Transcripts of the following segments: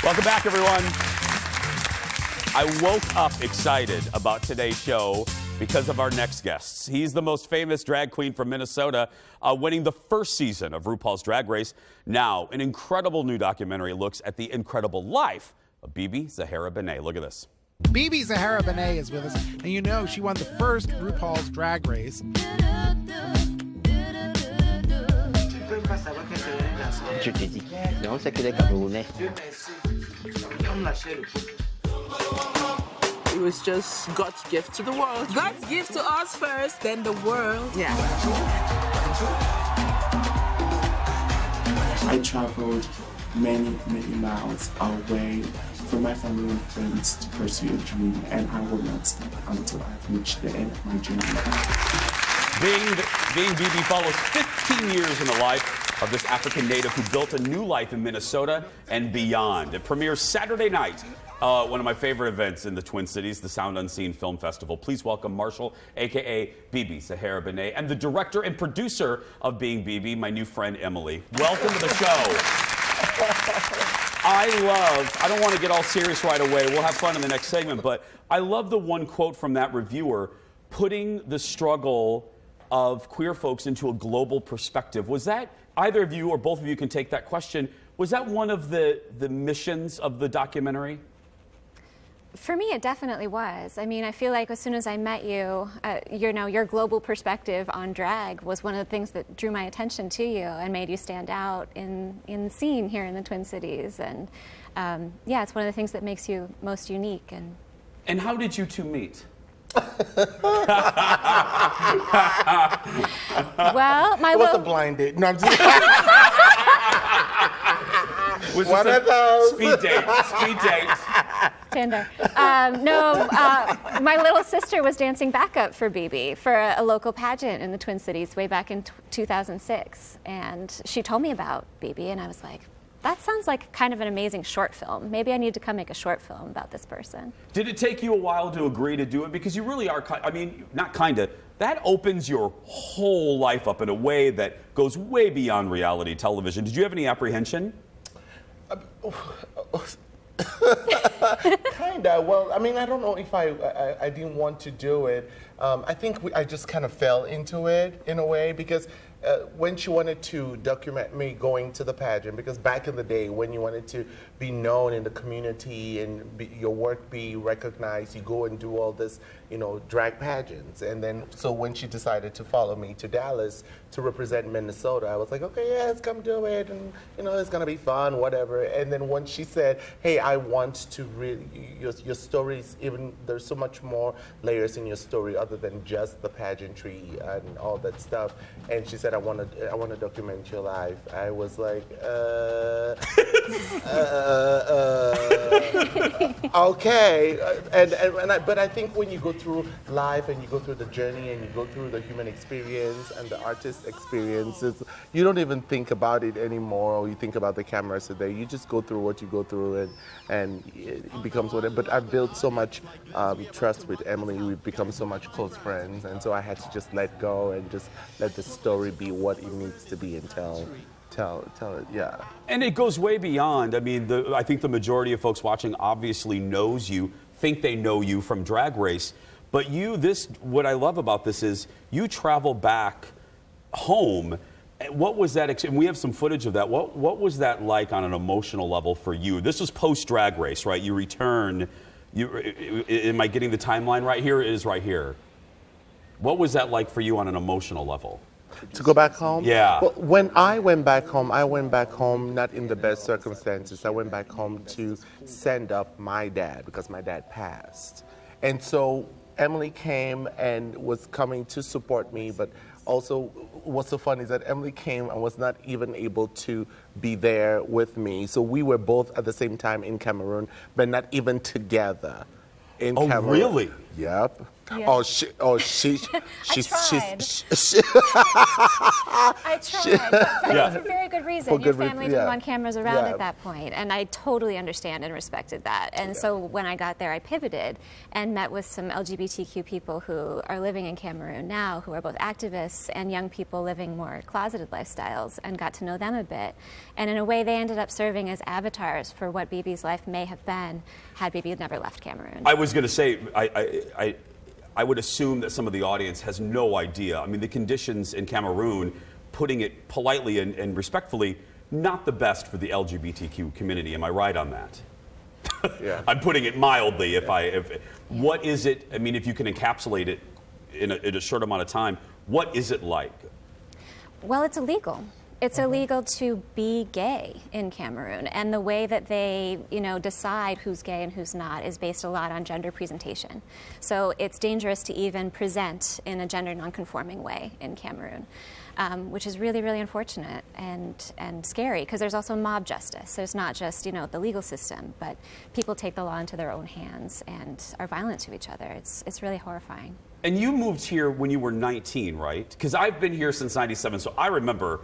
Welcome back, everyone. I woke up excited about today's show because of our next guests. He's the most famous drag queen from Minnesota, winning the first season of RuPaul's Drag Race. Now, an incredible new documentary looks at the incredible life of Bebe Zahara Benet. Look at this. Bebe Zahara Benet is with us, and you know she won the first RuPaul's Drag Race. Je t'ai dit, non, c'est que les Camerounais. It was just God's gift to the world. God's gift to us first, then the world. Yeah. I traveled many miles away from my family and friends to pursue a dream, and I will not stop until I've reached the end of my journey. Being Bebe follows 15 years in the life of this African native who built a new life in Minnesota and beyond. It premieres Saturday night, one of my favorite events in the Twin Cities, the Sound Unseen Film Festival. Please welcome Marshall, a.k.a. Bebe Zahara Benet, and the director and producer of Being Bebe, my new friend Emily. Welcome to the show. I don't want to get all serious right away. We'll have fun in the next segment, but I love the one quote from that reviewer, putting the struggle of queer folks into a global perspective. Was that, either of you or both of you can take that question, was that one of the missions of the documentary? For me, it definitely was. I mean, I feel like as soon as I met you, your global perspective on drag was one of the things that drew my attention to you and made you stand out in the scene here in the Twin Cities. And yeah, it's one of the things that makes you most unique. And how did you two meet? Well, it was a blind date. No, I'm just Was one of those. Speed date. Tinder. No, my little sister was dancing backup for Bebe for a local pageant in the Twin Cities way back in 2006. And she told me about Bebe, and I was like, that sounds like kind of an amazing short film. Maybe I need to come make a short film about this person. Did it take you a while to agree to do it? Because you really are, I mean, not kind of, that opens your whole life up in a way that goes way beyond reality television. Did you have any apprehension? Kinda. Well, I mean, I don't know if I didn't want to do it. I think I just kind of fell into it in a way because when she wanted to document me going to the pageant, because back in the day when you wanted to be known in the community and your work be recognized, you go and do all this, drag pageants. And then, so when she decided to follow me to Dallas to represent Minnesota, I was like, okay, yeah, let's come do it. And, it's going to be fun, whatever. And then when she said, hey, I want to really, your stories, even there's so much more layers in your story other than just the pageantry and all that stuff. And she said, I want to document your life. I was like, okay. But I think when you go through life and you go through the journey and you go through the human experience and the artist experiences, you don't even think about it anymore, or you think about the cameras today. You just go through what you go through, and it becomes whatever. But I've built so much trust with Emily. We've become so much close friends, and so I had to just let go and just let the story be what it needs to be and tell it, yeah. And it goes way beyond. I mean, I think the majority of folks watching obviously knows you, think they know you from Drag Race, but what I love about this is you travel back home. What was that, and we have some footage of that, what was that like on an emotional level for you? This was post-Drag Race, right? You return, am I getting the timeline right here? It is right here. What was that like for you on an emotional level? To go back home? Yeah. Well, when I went back home not in the best circumstances. I went back home to send up my dad because my dad passed. And so Emily came and was coming to support me, but also what's so funny is that Emily came and was not even able to be there with me. So we were both at the same time in Cameroon, but not even together in Cameroon. Oh, really? Yep. Yeah. Oh, she. I tried. But Yeah. for very good reason. For Your good family reason, didn't yeah. want cameras around Yeah. at that point, and I totally understand and respected that. And so when I got there, I pivoted and met with some LGBTQ people who are living in Cameroon now, who are both activists and young people living more closeted lifestyles, and got to know them a bit. And in a way, they ended up serving as avatars for what Bebe's life may have been had Bebe never left Cameroon. I was going to say, I would assume that some of the audience has no idea. I mean, the conditions in Cameroon, putting it politely and respectfully, not the best for the LGBTQ community. Am I right on that? Yeah. I'm putting it mildly. What is it? I mean, if you can encapsulate it in a short amount of time, what is it like? Well, it's illegal. It's illegal to be gay in Cameroon, and the way that they, decide who's gay and who's not is based a lot on gender presentation. So it's dangerous to even present in a gender nonconforming way in Cameroon, which is really, really unfortunate and scary, because there's also mob justice. There's not just, the legal system, but people take the law into their own hands and are violent to each other. It's really horrifying. And you moved here when you were 19, right? Because I've been here since '97, so I remember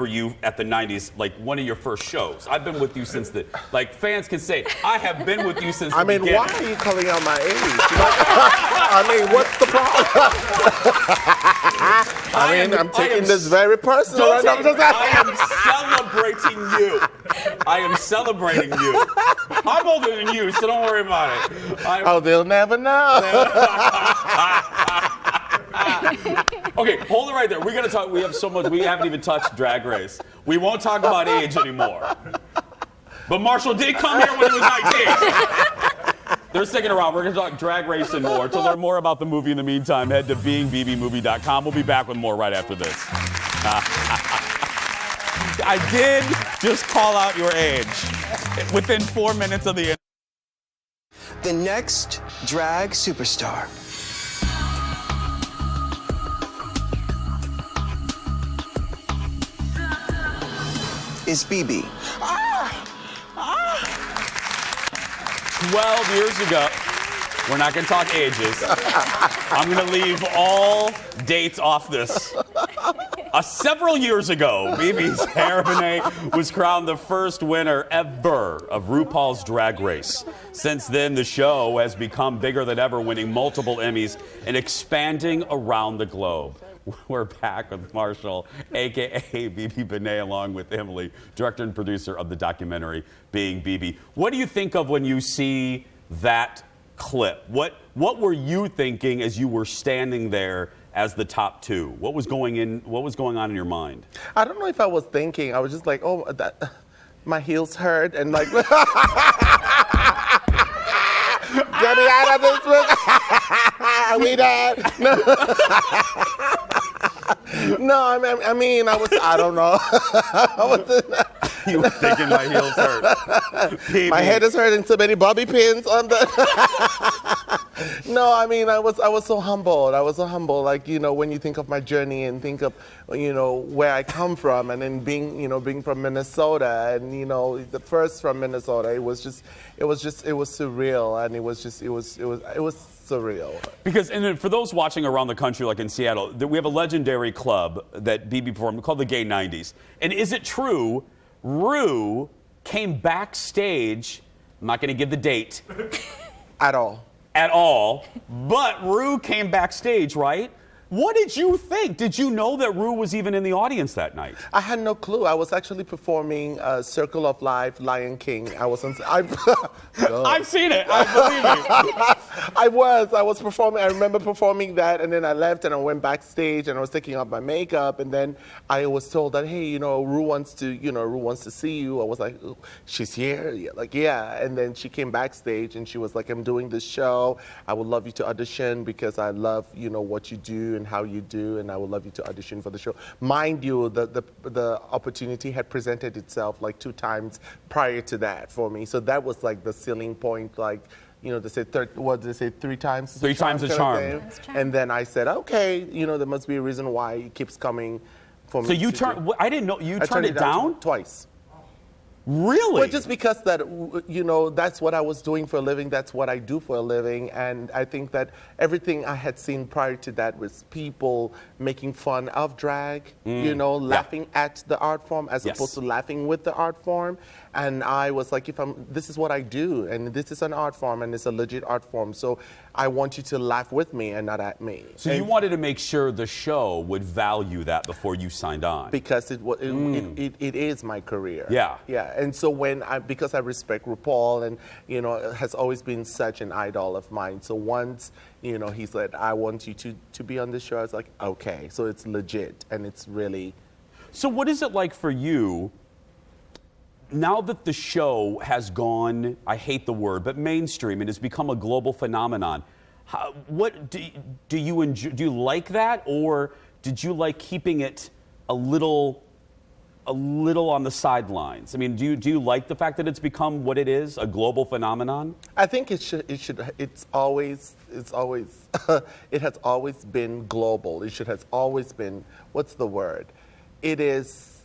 you at the 90s, like one of your first shows. I've been with you since fans can say, I have been with you since the beginning. Why are you calling out my age? What's the problem? I'm taking this very personal. I am celebrating you. I am celebrating you. I'm older than you, so don't worry about it. They'll never know. Okay, hold it right there. We're going to talk. We have so much. We haven't even touched Drag Race. We won't talk about age anymore. But Marshall did come here when he was 19. They're sticking around. We're going to talk Drag Race and more. To learn more about the movie in the meantime, head to beingbbmovie.com. We'll be back with more right after this. I did just call out your age within 4 minutes of the The next drag superstar is Bebe. 12 years ago. We're not going to talk ages. I'm going to leave all dates off this. Several years ago, Bebe Zahara Benet was crowned the first winner ever of RuPaul's Drag Race. Since then, the show has become bigger than ever, winning multiple Emmys and expanding around the globe. We're back with Marshall, a.k.a. Bebe Benet, along with Emily, director and producer of the documentary Being Bebe. What do you think of when you see that clip? What were you thinking as you were standing there as the top two? What was going on in your mind? I don't know if I was thinking. I was just like, my heels hurt, and like, get me out of this room. Are we done? No, I don't know. You were thinking my heels hurt. My head is hurting. So many bobby pins on the. No, I was so humbled. I was so humbled. Like, when you think of my journey and think of, where I come from, and then being from Minnesota, and the first from Minnesota, it was surreal, and it was surreal. Because, and for those watching around the country, like in Seattle, we have a legendary club that Bebe performed called the Gay 90s. And is it true, Ru came backstage, I'm not going to give the date. At all, but Ru came backstage, right? What did you think? Did you know that Ru was even in the audience that night? I had no clue. I was actually performing Circle of Life, Lion King. I've seen it. I believe you. I was performing. I remember performing that, and then I left and I went backstage and I was taking off my makeup, and then I was told that, hey, Ru wants to see you. I was like, she's here? Yeah. And then she came backstage and she was like, I'm doing this show. I would love you to audition because I love, what you do and how you do, and I would love you to audition for the show. Mind you, the opportunity had presented itself like 2 times prior to that for me. So that was like the ceiling point, like, they say 3 times? 3 times the charm. And then I said, okay, there must be a reason why it keeps coming for me. So you turned, I didn't know, you turned it down? Twice. Really? Well, just because that, you know, that's what I was doing for a living. That's what I do for a living. And I think that everything I had seen prior to that was people making fun of drag, you know, laughing at the art form as opposed to laughing with the art form. And I was like, this is what I do, and this is an art form, and it's a legit art form. So I want you to laugh with me and not at me. So you wanted to make sure the show would value that before you signed on. Because it is my career. Yeah. Yeah. And so because I respect RuPaul, and, you know, has always been such an idol of mine. So once, you know, he said, I want you to be on this show, I was like, okay. So it's legit, and it's really. So what is it like for you, now that the show has gone, I hate the word, but mainstream, and has become a global phenomenon? What do you enjoy? Do you like that, or did you like keeping it a little on the sidelines? I mean, do you like the fact that it's become what it is, a global phenomenon? I think it has always been global. It has always been, what's the word? It is,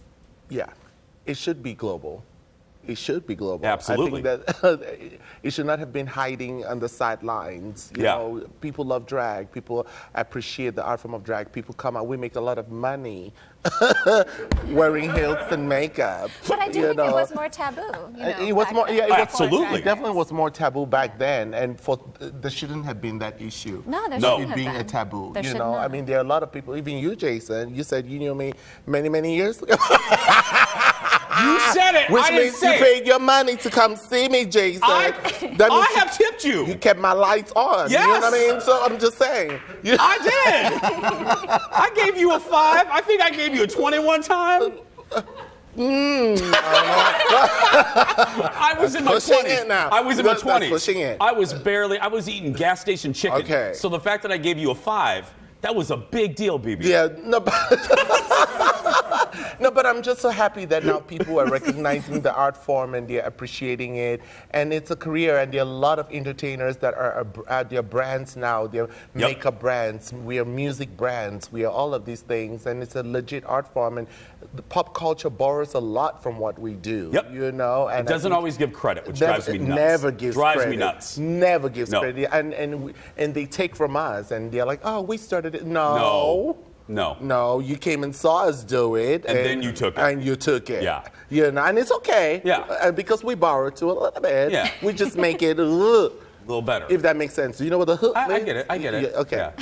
it should be global. It should be global. Absolutely. I think that it should not have been hiding on the sidelines. You know, people love drag. People appreciate the art form of drag. People come out. We make a lot of money wearing heels and makeup. But I do think it was more taboo. It was more. Yeah, absolutely. It definitely was more taboo back then, and there shouldn't have been that issue. No, there shouldn't have being been. a taboo. There You should know, not. I mean, there are a lot of people. Even you, Jason. You said you knew me many years ago. You said it. Which I didn't means say you paid your money to come see me, Jason. I have tipped you. You kept my lights on. Yes. You know what I mean? So I'm just saying. I did. I gave you a 5. I think I gave you a 21 time. I was in my 20s. I was in my 20s. That's pushing it. I was eating gas station chicken. Okay. So the fact that I gave you a 5, that was a big deal, Bebe. Yeah, no, but I'm just so happy that now people are recognizing the art form and they're appreciating it. And it's a career, and there are a lot of entertainers that are their brands now. They're makeup brands, we are music brands, we are all of these things. And it's a legit art form. And the pop culture borrows a lot from what we do. You know? And it doesn't always give credit, which drives me nuts. Never gives credit. Drives me nuts. Never gives credit. And they take from us, and they're like, oh, we started it. No, you came and saw us do it. And then you took it. And you took it. Yeah. You know, and it's okay. Yeah. Because we borrowed to a little bit. Yeah. We just make it a little better. If that makes sense. You know what the hook I get it. Yeah, okay. Yeah.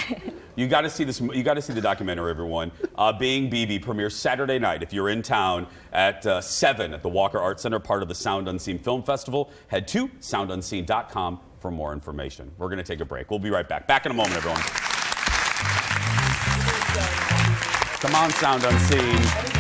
You got to see this. You got to see the documentary, everyone. Being Bebe premieres Saturday night. If you're in town at 7 at the Walker Art Center, part of the Sound Unseen Film Festival, head to soundunseen.com for more information. We're going to take a break. We'll be right back. Back in a moment, everyone. Come on, Sound Unseen.